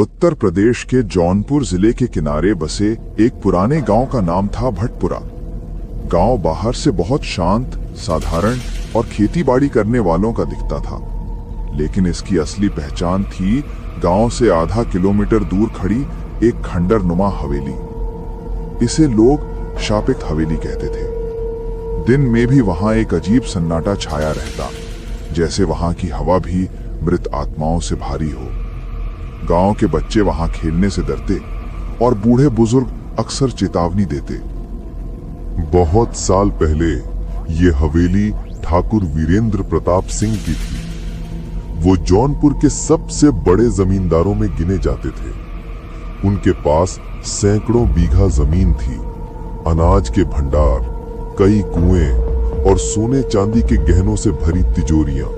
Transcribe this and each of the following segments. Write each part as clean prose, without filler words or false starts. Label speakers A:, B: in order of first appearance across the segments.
A: उत्तर प्रदेश के जौनपुर जिले के किनारे बसे एक पुराने गांव का नाम था भटपुरा। गांव बाहर से बहुत शांत, साधारण और खेतीबाड़ी करने वालों का दिखता था, लेकिन इसकी असली पहचान थी गांव से आधा किलोमीटर दूर खड़ी एक खंडरनुमा हवेली। इसे लोग शापित हवेली कहते थे। दिन में भी वहां एक अजीब सन्नाटा छाया रहता, जैसे वहां की हवा भी मृत आत्माओं से भारी हो। गांव के बच्चे वहां खेलने से डरते और बूढ़े बुजुर्ग अक्सर चेतावनी देते।
B: बहुत साल पहले ये हवेली ठाकुर वीरेंद्र प्रताप सिंह की थी। वो जौनपुर के सबसे बड़े जमींदारों में गिने जाते थे। उनके पास सैकड़ों बीघा जमीन थी, अनाज के भंडार, कई कुएं और सोने चांदी के गहनों से भरी तिजोरियां।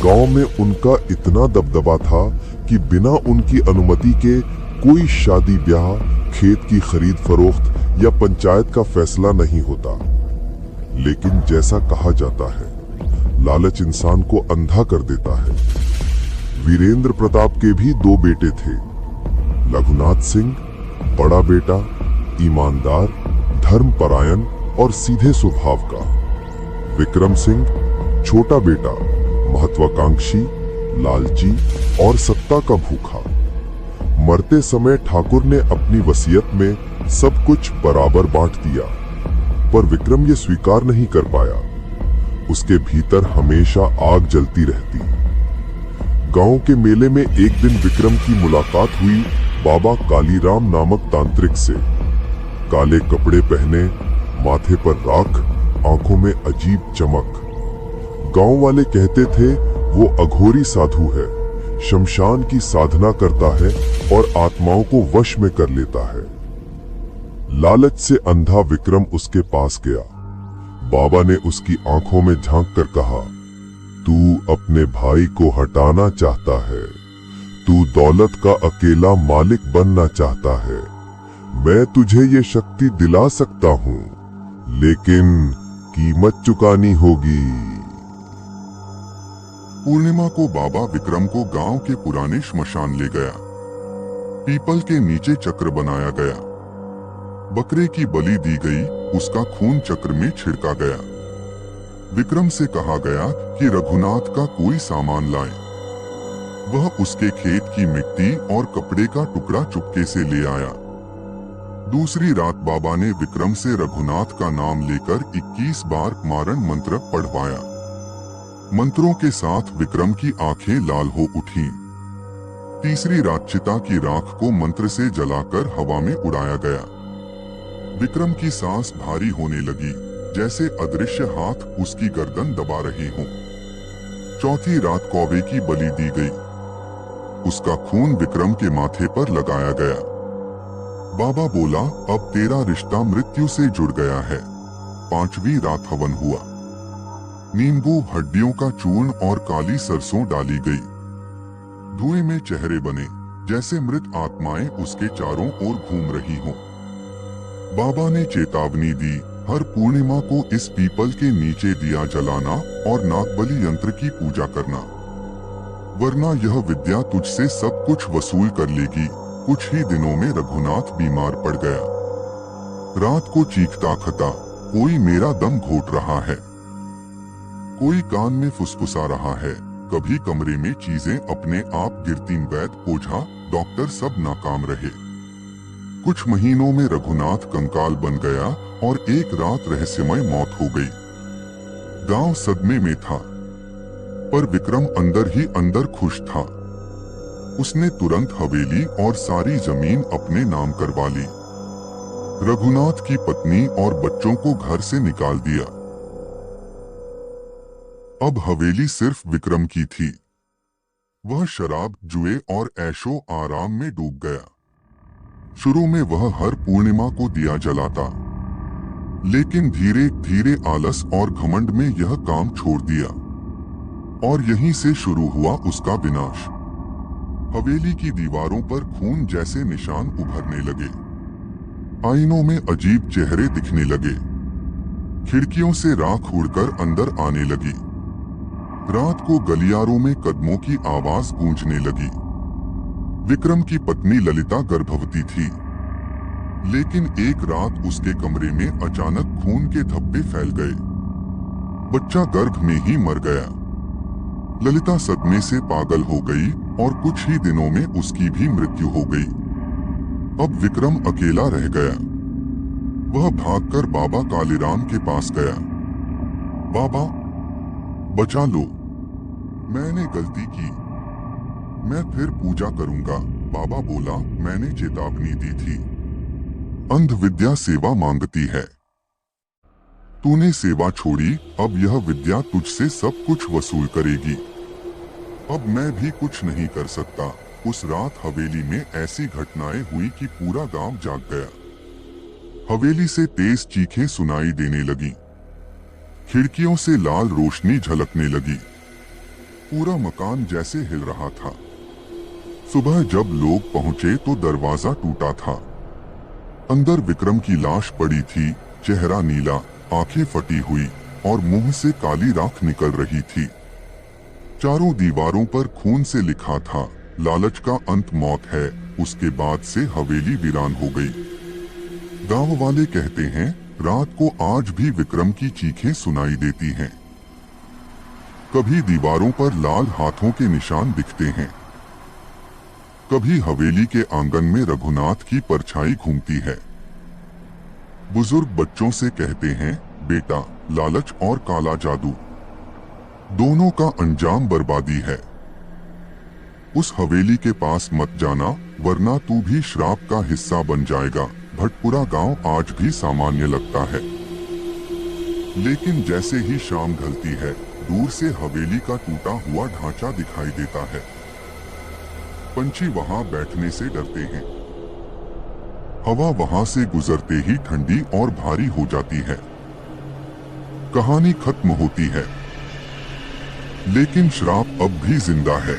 B: गांव में उनका इतना दबदबा था कि बिना उनकी अनुमति के कोई शादी ब्याह, खेत की खरीद फरोख्त या पंचायत का फैसला नहीं होता। लेकिन जैसा कहा जाता है, लालच इंसान को अंधा कर देता है। वीरेंद्र प्रताप के भी दो बेटे थे। रघुनाथ सिंह बड़ा बेटा, ईमानदार, धर्मपरायण और सीधे स्वभाव का। विक्रम सिंह छोटा बेटा, महत्वाकांक्षी, लालची और सत्ता का भूखा। मरते समय ठाकुर ने अपनी वसीयत में सब कुछ बराबर बांट दिया, पर विक्रम ये स्वीकार नहीं कर पाया। उसके भीतर हमेशा आग जलती रहती। गांव के मेले में एक दिन विक्रम की मुलाकात हुई बाबा कालीराम नामक तांत्रिक से। काले कपड़े पहने, माथे पर राख, आंखों में अजीब चमक। गांव वाले कहते थे वो अघोरी साधु है, शमशान की साधना करता है और आत्माओं को वश में कर लेता है। लालच से अंधा विक्रम उसके पास गया। बाबा ने उसकी आंखों में झांक कर कहा, तू अपने भाई को हटाना चाहता है, तू दौलत का अकेला मालिक बनना चाहता है। मैं तुझे ये शक्ति दिला सकता हूं, लेकिन कीमत चुकानी होगी।
C: पूर्णिमा को बाबा विक्रम को गांव के पुराने श्मशान ले गया। पीपल के नीचे चक्र बनाया गया। बकरे की बलि दी गई, उसका खून चक्र में छिड़का गया। विक्रम से कहा गया कि रघुनाथ का कोई सामान लाए। वह उसके खेत की मिट्टी और कपड़े का टुकड़ा चुपके से ले आया। दूसरी रात बाबा ने विक्रम से रघुनाथ का नाम लेकर 21 बार मारण मंत्र पढ़वाया। मंत्रों के साथ विक्रम की आंखें लाल हो उठी। तीसरी रात चिता की राख को मंत्र से जलाकर हवा में उड़ाया गया। विक्रम की सांस भारी होने लगी, जैसे अदृश्य हाथ उसकी गर्दन दबा रहे हों। चौथी रात कौवे की बलि दी गई। उसका खून विक्रम के माथे पर लगाया गया। बाबा बोला, अब तेरा रिश्ता मृत्यु से जुड़ गया है। पांचवी रात हवन हुआ। नींबू, हड्डियों का चूर्ण और काली सरसों डाली गई। धुएं में चेहरे बने, जैसे मृत आत्माएं उसके चारों ओर घूम रही हों। बाबा ने चेतावनी दी, हर पूर्णिमा को इस पीपल के नीचे दिया जलाना और नागबलि यंत्र की पूजा करना, वरना यह विद्या तुझसे सब कुछ वसूल कर लेगी। कुछ ही दिनों में रघुनाथ बीमार पड़ गया। रात को चीखता खता, कोई मेरा दम घोट रहा है, कोई कान में फुसफुसा रहा है। कभी कमरे में चीजें अपने आप गिरती। वैद्य, ओझा, डॉक्टर सब नाकाम रहे। कुछ महीनों में रघुनाथ कंकाल बन गया और एक रात रहस्यमय मौत हो गई। गांव सदमे में था, पर विक्रम अंदर ही अंदर खुश था। उसने तुरंत हवेली और सारी जमीन अपने नाम करवा ली। रघुनाथ की पत्नी और बच्चों को घर से निकाल दिया। अब हवेली सिर्फ विक्रम की थी। वह शराब, जुए और ऐशो आराम में डूब गया। शुरू में वह हर पूर्णिमा को दिया जलाता, लेकिन धीरे धीरे आलस और घमंड में यह काम छोड़ दिया, और यहीं से शुरू हुआ उसका विनाश। हवेली की दीवारों पर खून जैसे निशान उभरने लगे। आईनों में अजीब चेहरे दिखने लगे। खिड़कियों से राख उड़कर अंदर आने लगी। रात को गलियारों में कदमों की आवाज गूंजने लगी। विक्रम की पत्नी ललिता गर्भवती थी, लेकिन एक रात उसके कमरे में अचानक खून के धब्बे फैल गए। बच्चा गर्भ में ही मर गया। ललिता सदमे से पागल हो गई और कुछ ही दिनों में उसकी भी मृत्यु हो गई। अब विक्रम अकेला रह गया। वह भागकर बाबा कालीराम के पास गया। बाबा, बचा लो, मैंने गलती की, मैं फिर पूजा करूंगा। बाबा बोला, मैंने चेतावनी दी थी। अंध विद्या सेवा मांगती है। तूने सेवा छोड़ी, अब यह विद्या तुझसे सब कुछ वसूल करेगी। अब मैं भी कुछ नहीं कर सकता। उस रात हवेली में ऐसी घटनाएं हुई कि पूरा गांव जाग गया। हवेली से तेज चीखें सुनाई देने लगी, खिड़कियों से लाल रोशनी झलकने लगी, पूरा मकान जैसे हिल रहा था। सुबह जब लोग पहुंचे तो दरवाजा टूटा था। अंदर विक्रम की लाश पड़ी थी, चेहरा नीला, आंखें फटी हुई और मुंह से काली राख निकल रही थी। चारों दीवारों पर खून से लिखा था, लालच का अंत मौत है। उसके बाद से हवेली वीरान हो गई। गांव वाले कहते हैं, रात को आज भी विक्रम की चीखें सुनाई देती हैं। कभी दीवारों पर लाल हाथों के निशान दिखते हैं, कभी हवेली के आंगन में रघुनाथ की परछाई घूमती है। बुजुर्ग बच्चों से कहते हैं, बेटा, लालच और काला जादू दोनों का अंजाम बर्बादी है। उस हवेली के पास मत जाना, वरना तू भी श्राप का हिस्सा बन जाएगा। भटपुरा गांव आज भी सामान्य लगता है, लेकिन जैसे ही शाम ढलती है, दूर से हवेली का टूटा हुआ ढांचा दिखाई देता है। पंछी वहां बैठने से डरते हैं। हवा वहां से गुजरते ही ठंडी और भारी हो जाती है। कहानी खत्म होती है, लेकिन श्राप अब भी जिंदा है।